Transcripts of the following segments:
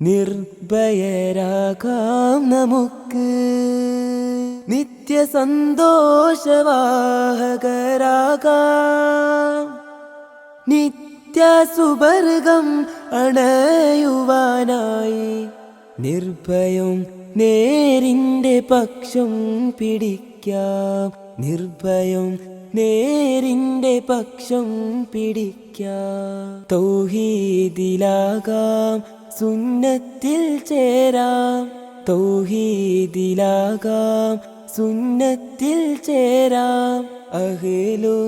നിർഭയരാകാം നമുക്ക്, നിത്യ സന്തോഷവാഹകരാകാം, നിത്യ സുവർഗം അണയുവാനായി നിർഭയം നേരിൻ്റെ പക്ഷം പിടിക്കാം, നിർഭയം നേരിൻ്റെ പക്ഷം പിടിക്കാം. തൗഹീദിലാകാം സുന്നത്തിൽ ചേരാം, തൗഹീദിലാകാം സുന്നത്തിൽ ചേരാം. അഹ്ലു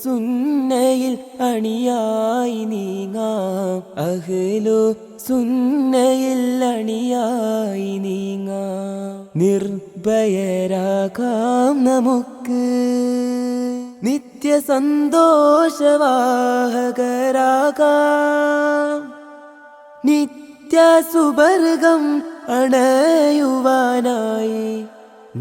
സുന്നയിൽ അണിയായി നീങ്ങാം, അഹ്ലു സുന്നയിൽ അണിയായി നീങ്ങാം. നിർഭയരാകാം നമുക്ക്, നിത്യ സന്തോഷവാഹകരാകാം, നിത്യ സുവർഗം അണയുവാനായി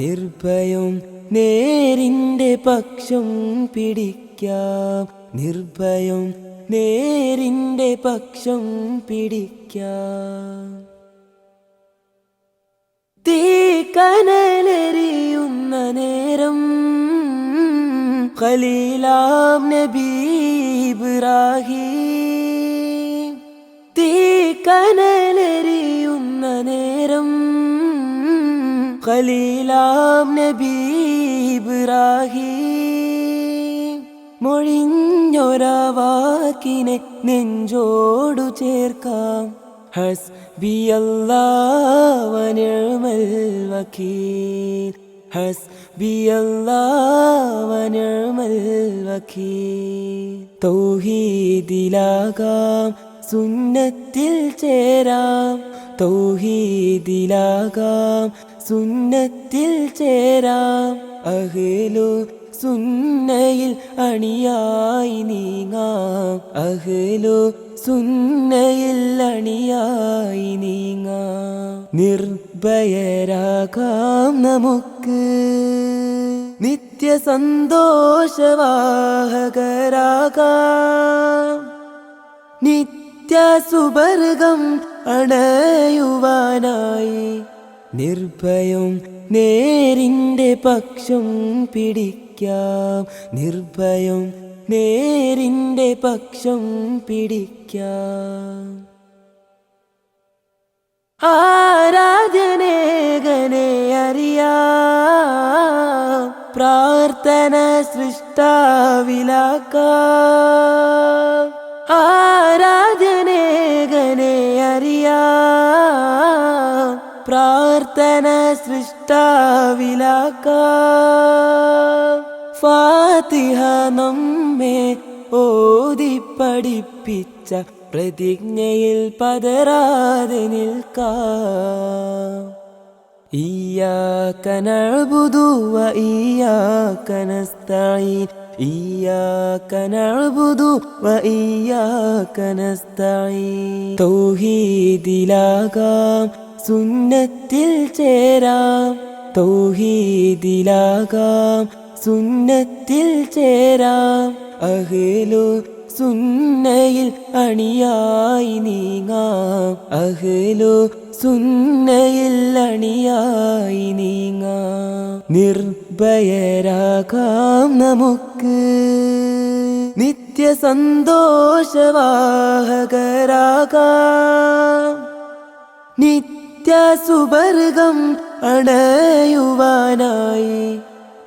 നിർഭയം നേരിൻ്റെ പക്ഷം പിടിക്കാം, നിർഭയം നേരിൻ്റെ പക്ഷം പിടിക്കാം. തീക്കനലെരിയുന്ന നേരം ഖലീലാം നബി ഇബ്രാഹീം, തീക്കനലെരിയുന്ന നേരം ഖലീലാം നബി ഇബ്രാഹീം, മൊഴിഞ്ഞൊരാ വാക്കിനെ നെഞ്ചോടു ചേർക്കാം. ഹസ്ബിയല്ലാഹ് വനിഅമൽ വകീൽ, ഹസ്ബിയല്ലാഹ് വനിഅമൽ വകീൽ. തൗഹീദിലാകാം സുന്നത്തിൽ ചേരാം, തൗഹീദിലാകാം സുന്നത്തിൽ ചേരാം. അഹ്ലു സുന്നയിൽ അണിയായി നീങ്ങാം, അഹ്ലു സുന്നയിൽ അണിയായി നീങ്ങാം. നിർഭയരാകാം നമുക്ക്, നിത്യ സന്തോഷവാഹകരാകാം, നിത്യ സുവർഗം അണയുവാനായി നിർഭയം നേരിൻ്റെ പക്ഷം പിടിക്കാം, നിർഭയം നേരിൻ്റെ പക്ഷം പിടിക്കാം. ആരാധനേകനെ അറിയാം, പ്രാർത്ഥന സൃഷ്ടാവിലാക്കാം, ആരാധനേകനെ അറിയാം, പ്രാർത്ഥന സൃഷ്ടാവിലാക്കാം. ഫാത്തിഹ നമ്മെ ഓതി പഠിപ്പിച്ച പ്രതിജ്ഞയിൽ പതറാതെ നിൽക്കാം. ഇയ്യാക നഅ്ബുദു വ ഇയ്യാക നസ്തഈൻ, ഇയ്യാക നഅ്ബുദു വ ഇയ്യാക നസ്തഈൻ. തൗഹീദിലാകാം സുന്നത്തിൽ ചേരാം, തൗഹീദിലാകാം സുന്നത്തിൽ ചേരാം. അഹ്ലു സുന്നയിൽ അണിയായി നീങ്ങാം, അഹ്ലു സുന്നയിൽ അണിയായി നീങ്ങാം. നിർഭയരാകാം നമുക്ക്, നിത്യ സന്തോഷവാഹകരാകാം, നിത്യ സുവർഗം അണയുവാനായി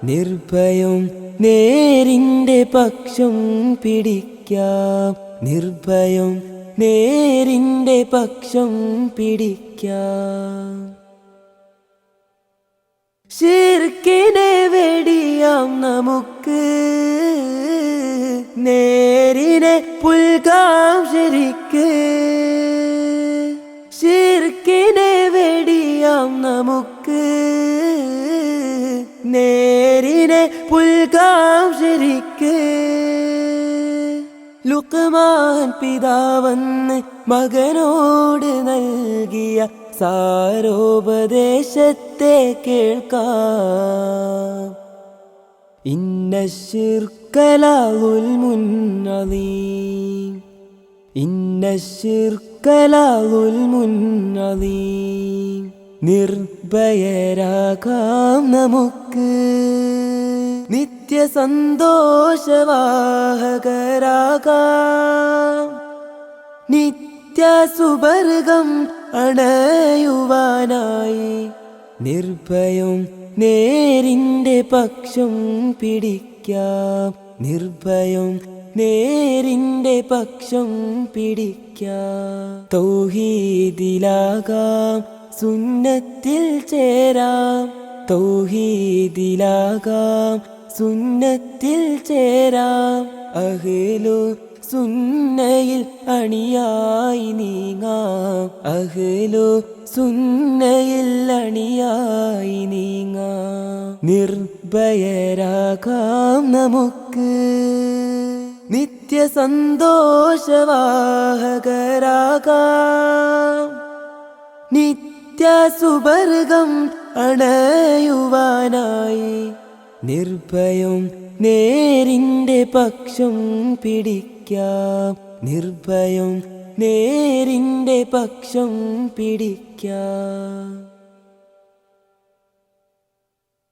നിർഭയം നേരിൻ്റെ പക്ഷം പിടിക്കാം, നിർഭയം നേരിൻ്റെ പക്ഷം പിടിക്കാം. ശിർക്കിനെ വെടിയാം നമുക്ക്, നേരിനെ പുൽകാം ശരിക്ക്, ശിർക്കിനെ വെടിയാം നമുക്ക്, നേരിനെ പുൽകാം ശരിക്ക്. ലുഖ്മാൻ പിതാവെന്ന് മകനോട് നൽകിയ സാരോപദേശത്തെ കേൾക്കാം. ഇന്ന ശിർക ലദുൽമുൻ അദീം, ഇന്നശ്ശിർക്കലാളുൽ അദീം. നിർഭയരാകാം നമുക്ക്, നിത്യസന്തോഷവാഹകരാകാം. നിത്യസുവർഗം അണയുവാനായി നിർഭയം നേരിൻ്റെ പക്ഷം പിടിക്കാം. നിർഭയം നേരിൻ്റെ പക്ഷം പിടിക്കാം. തൗഹീദിലാകാം, സുന്നത്തിൽ ചേരാം. തൗഹീദിലാകാം, സുന്നത്തിൽ ചേരാം. അഹ്ലു സുന്നയിൽ അണിയായി നീങ്ങാം. അഹ്ലു സുന്നയിൽ അണിയായി നീങ്ങാം. നിർഭയരാകാം നമുക്ക്, നിത്യസന്തോഷവാഹകരാകാം. നിത്യസുവർഗം അണയുവാനായി നിർഭയം നേരിൻ്റെ പക്ഷം പിടിക്കാം. നിർഭയം നേരിൻ്റെ പക്ഷം പിടിക്കാം.